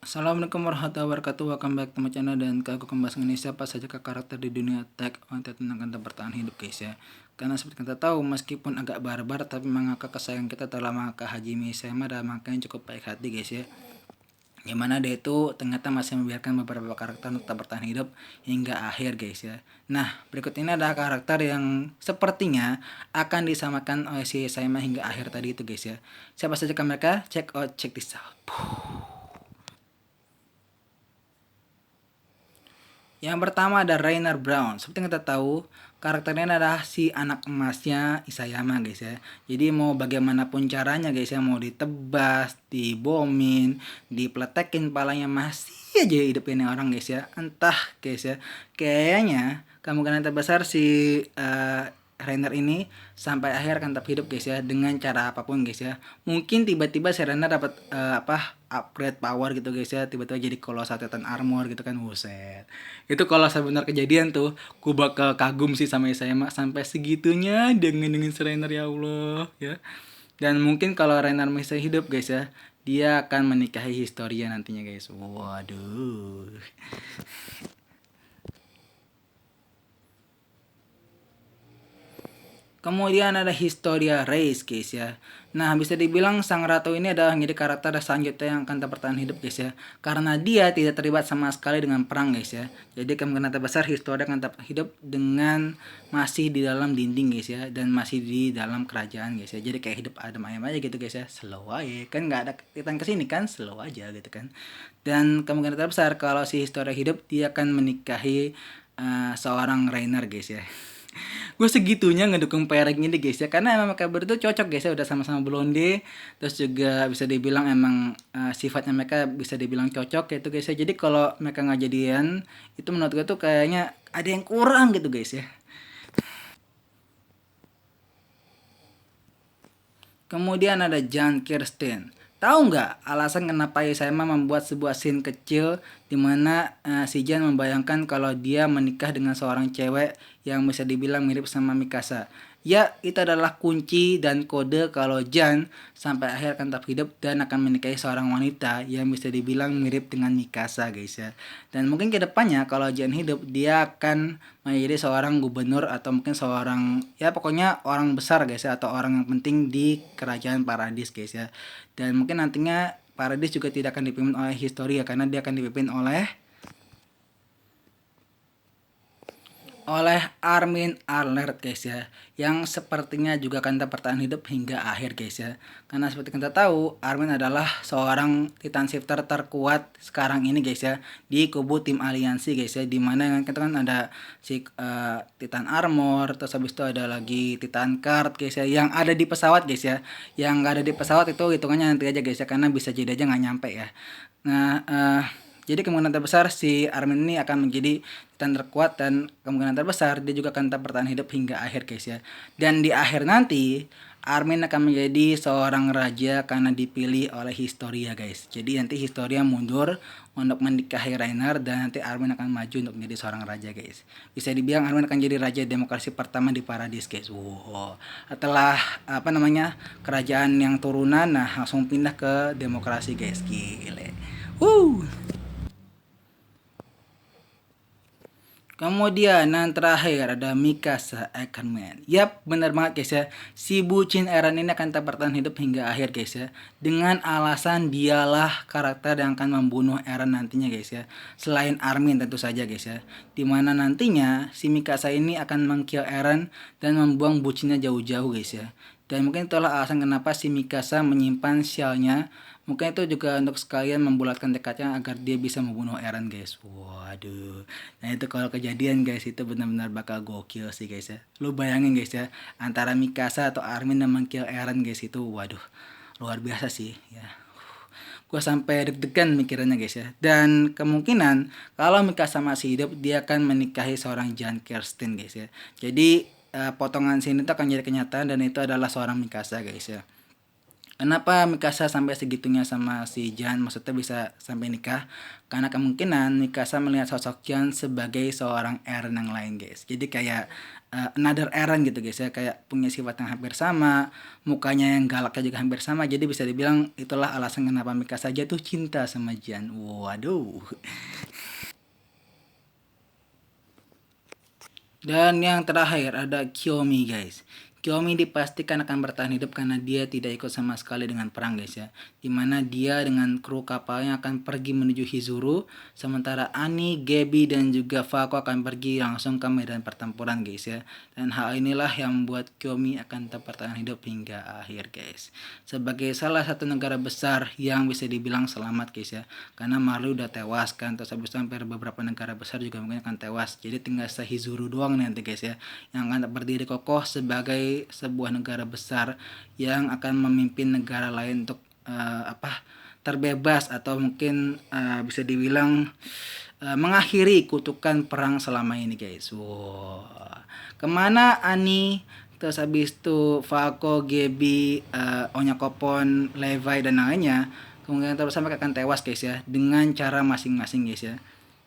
Assalamualaikum warahmatullahi wabarakatuh. Welcome back to my channel, dan aku akan bahas mengenai siapa saja karakter di dunia Attack on Titan yang akan bertahan hidup, guys ya. Karena seperti kita tahu, meskipun agak barbar, tapi mangaka kesayangan kita telah mangaka Hajime Isayama dan mangaka yang cukup baik hati, guys ya. Yang mana dia itu ternyata masih membiarkan beberapa karakter tetap bertahan hidup hingga akhir, guys ya. Nah, berikut ini adalah karakter yang sepertinya akan disamakan oleh si Isayama hingga akhir tadi itu, guys ya. Siapa saja mereka? Check this out. Yang pertama ada Rainer Brown. Seperti yang kita tahu, karakternya adalah si anak emasnya Isayama, guys ya. Jadi mau bagaimanapun caranya, guys ya, mau ditebas, dibomin, dipletekin palanya, masih aja hidup ini orang, guys ya. Entah, guys ya. Kayaknya kemungkinan terbesar si Rainer ini sampai akhir akan tetap hidup, guys ya, dengan cara apapun, guys ya. Mungkin tiba-tiba si Rainer dapat upgrade power gitu, guys ya, tiba-tiba jadi Colossal Titan Armor gitu kan. Buset, itu kalau sebenar kejadian tuh gue bakal kagum sih sama Isayama sampai segitunya dengan si Rainer, ya Allah ya. Dan mungkin kalau Rainer masih hidup, guys ya, dia akan menikahi Historia nantinya, guys. Waduh. Kemudian ada Historia Reis, guys ya. Nah, bisa dibilang sang ratu ini adalah menjadi karakter selanjutnya yang akan bertahan hidup, guys ya. Karena dia tidak terlibat sama sekali dengan perang, guys ya. Jadi kemungkinan terbesar Historia akan tetap hidup dengan masih di dalam dinding, guys ya, dan masih di dalam kerajaan, guys ya. Jadi kayak hidup adem ayam aja gitu, guys ya. Slow aja. Kan nggak ada Titan kesini kan, slow aja gitu kan. Dan kemungkinan terbesar kalau si Historia hidup, dia akan menikahi seorang Rainer, guys ya. Gue segitunya ngedukung pairing ini, guys ya, karena emang mereka berdua cocok, guys ya, udah sama-sama blonde, terus juga bisa dibilang emang sifatnya mereka bisa dibilang cocok gitu, guys ya. Jadi kalau mereka nggak jadian, itu menurut gue tuh kayaknya ada yang kurang gitu, guys ya. Kemudian ada Jan Kirsten. Tahu nggak alasan kenapa Isayama membuat sebuah scene kecil di mana si Jan membayangkan kalau dia menikah dengan seorang cewek yang bisa dibilang mirip sama Mikasa. Ya, itu adalah kunci dan kode kalau Jan sampai akhir akan tetap hidup dan akan menikahi seorang wanita yang bisa dibilang mirip dengan Mikasa, guys ya. Dan mungkin kedepannya kalau Jan hidup, dia akan menjadi seorang gubernur atau mungkin seorang, ya pokoknya orang besar, guys ya, atau orang yang penting di kerajaan Paradis, guys ya. Dan mungkin nantinya Paradis juga tidak akan dipimpin oleh Historia, karena dia akan dipimpin oleh Armin Arlert, guys ya, yang sepertinya juga akan tetap bertahan hidup hingga akhir, guys ya. Karena seperti kita tahu, Armin adalah seorang Titan Shifter terkuat sekarang ini, guys ya, di kubu tim aliansi, guys ya, dimana kita kan ada si Titan Armor, terus habis itu ada lagi Titan Card, guys ya, yang ada di pesawat, guys ya. Yang nggak ada di pesawat itu hitungannya nanti aja, guys ya, karena bisa jadi aja nggak nyampe ya. Nah, jadi kemungkinan terbesar si Armin ini akan menjadi Titan terkuat, dan kemungkinan terbesar dia juga akan tetap bertahan hidup hingga akhir, guys ya. Dan di akhir nanti Armin akan menjadi seorang raja karena dipilih oleh Historia, guys. Jadi nanti Historia mundur untuk menikahi Rainer, dan nanti Armin akan maju untuk menjadi seorang raja, guys. Bisa dibilang Armin akan jadi raja demokrasi pertama di Paradis, guys. Wow. Setelah kerajaan yang turunan, nah langsung pindah ke demokrasi, guys. Gile. Kemudian yang terakhir ada Mikasa Ackerman. Yap, benar banget, guys ya. Si bucin Eren ini akan tetap bertahan hidup hingga akhir, guys ya. Dengan alasan dialah karakter yang akan membunuh Eren nantinya, guys ya. Selain Armin tentu saja, guys ya. Dimana nantinya si Mikasa ini akan meng-kill Eren dan membuang bucinnya jauh-jauh, guys ya. Dan mungkin itulah alasan kenapa si Mikasa menyimpan shellnya. Mungkin itu juga untuk sekalian membulatkan tekadnya agar dia bisa membunuh Eren, guys. Waduh. Nah itu kalau kejadian, guys, itu benar-benar bakal gokil sih, guys ya. Lu bayangin, guys ya, antara Mikasa atau Armin yang meng-kill Eren, guys, itu waduh, luar biasa sih ya. Gue sampai deg-degan mikirannya, guys ya. Dan kemungkinan kalau Mikasa masih hidup, dia akan menikahi seorang Jan Kirsten, guys ya. Jadi potongan sini itu akan jadi kenyataan, dan itu adalah seorang Mikasa, guys ya. Kenapa Mikasa sampai segitunya sama si Jan, maksudnya bisa sampai nikah? Karena kemungkinan Mikasa melihat sosok Jan sebagai seorang Eren yang lain, guys. Jadi kayak another Eren gitu, guys ya, kayak punya sifat yang hampir sama, mukanya yang galaknya juga hampir sama. Jadi bisa dibilang itulah alasan kenapa Mikasa jatuh cinta sama Jan. Waduh. Dan yang terakhir ada Kiyomi, guys. Kiyomi dipastikan akan bertahan hidup karena dia tidak ikut sama sekali dengan perang, guys ya. Dimana dia dengan kru kapalnya akan pergi menuju Hizuru, sementara Ani, Gaby, dan juga Falco akan pergi langsung ke medan pertempuran, guys ya. Dan hal inilah yang membuat Kiyomi akan tetap bertahan hidup hingga akhir, guys. Sebagai salah satu negara besar yang bisa dibilang selamat, guys ya. Karena Marley udah tewas kan, terus habis itu hampir beberapa negara besar juga mungkin akan tewas. Jadi tinggal Hizuru doang nanti, guys ya, yang akan berdiri kokoh sebagai sebuah negara besar yang akan memimpin negara lain untuk terbebas atau mungkin bisa dibilang mengakhiri kutukan perang selama ini, guys. Wow. Kemana Ani, terus habis itu Falco, Gaby, Onyakopon, Levi dan lainnya, kemungkinan terus sampai akan tewas, guys ya, dengan cara masing-masing, guys ya,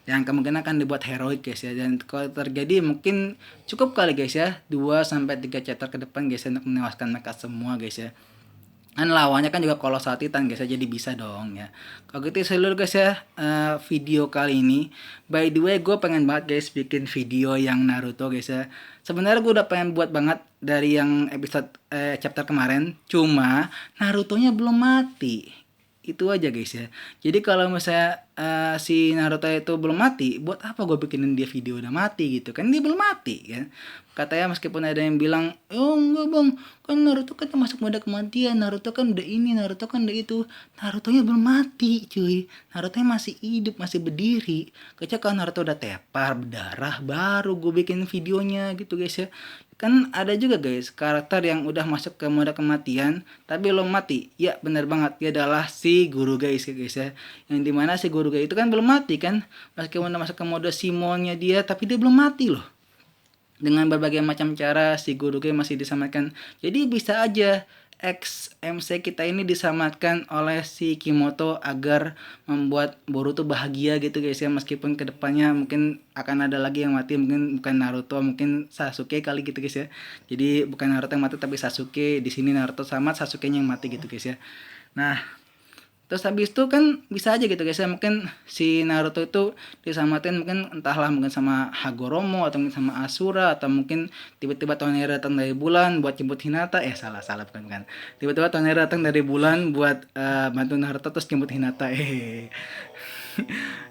yang kemungkinan akan dibuat heroik, guys ya. Dan kalau terjadi mungkin cukup kali, guys ya, 2 sampai 3 chapter ke depan, guys ya, untuk menewaskan mereka semua, guys ya. Kan lawannya kan juga Colossal Titan, guys ya, jadi bisa dong ya. Kalau gitu seluruh, guys ya, video kali ini. By the way, gue pengen banget, guys, bikin video yang Naruto, guys ya. Sebenarnya gue udah pengen buat banget dari yang episode chapter kemarin, cuma Naruto-nya belum mati. Itu aja, guys ya. Jadi kalau misalnya si Naruto itu belum mati, buat apa gue bikinin dia video udah mati gitu kan? Dia belum mati kan. Katanya meskipun ada yang bilang, oh enggak bang, kan Naruto kan termasuk mode kematian, Naruto kan udah ini, Naruto kan udah itu. Naruto-nya belum mati cuy, Naruto-nya masih hidup, masih berdiri. Kecuali kalau Naruto udah tepar, berdarah, baru gue bikin videonya gitu, guys ya. Kan ada juga, guys, karakter yang udah masuk ke mode kematian tapi belum mati. Ya bener banget, dia adalah si Guru, guys ya. Yang dimana si Guru itu kan belum mati kan, meskipun udah masuk ke mode Simonnya dia, tapi dia belum mati loh. Dengan berbagai macam cara si Goruge masih diselamatkan. Jadi bisa aja ex MC kita ini diselamatkan oleh si Kimoto agar membuat Boruto bahagia gitu, guys ya, meskipun kedepannya mungkin akan ada lagi yang mati, mungkin bukan Naruto, mungkin Sasuke kali gitu, guys ya. Jadi bukan Naruto yang mati tapi Sasuke. Di sini Naruto selamat, Sasuke-nya yang mati gitu, guys ya. Nah, terus habis itu kan bisa aja gitu, guys ya, mungkin si Naruto itu diselamatin mungkin entahlah mungkin sama Hagoromo atau mungkin sama Asura, atau mungkin tiba-tiba Tonera datang dari bulan buat jemput Hinata. Salah bukan. Tiba-tiba Tonera datang dari bulan buat bantu Naruto terus jemput Hinata.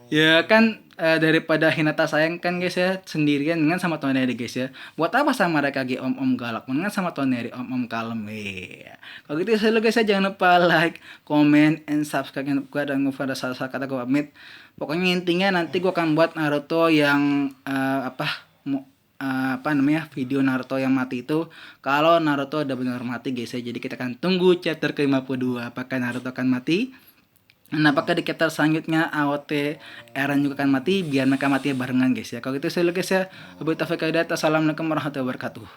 Ya kan, daripada Hinata sayang kan, guys ya, sendirian dengan sama Toneri, guys ya. Buat apa sama mereka lagi om-om galak, dengan sama Toneri om-om kalem. Kalau gitu selalu, guys ya, jangan lupa like, comment, and subscribe untuk gue, dan gue pada salah kata gue pamit. Pokoknya intinya nanti gue akan buat Naruto yang video Naruto yang mati itu kalau Naruto udah benar mati, guys ya. Jadi kita akan tunggu chapter ke-52 apakah Naruto akan mati. Nah, apakah di chapter selanjutnya AOT Eren juga akan mati, biar mereka mati barengan, guys ya. Kalau gitu saya guys ya. Assalamualaikum warahmatullahi wabarakatuh.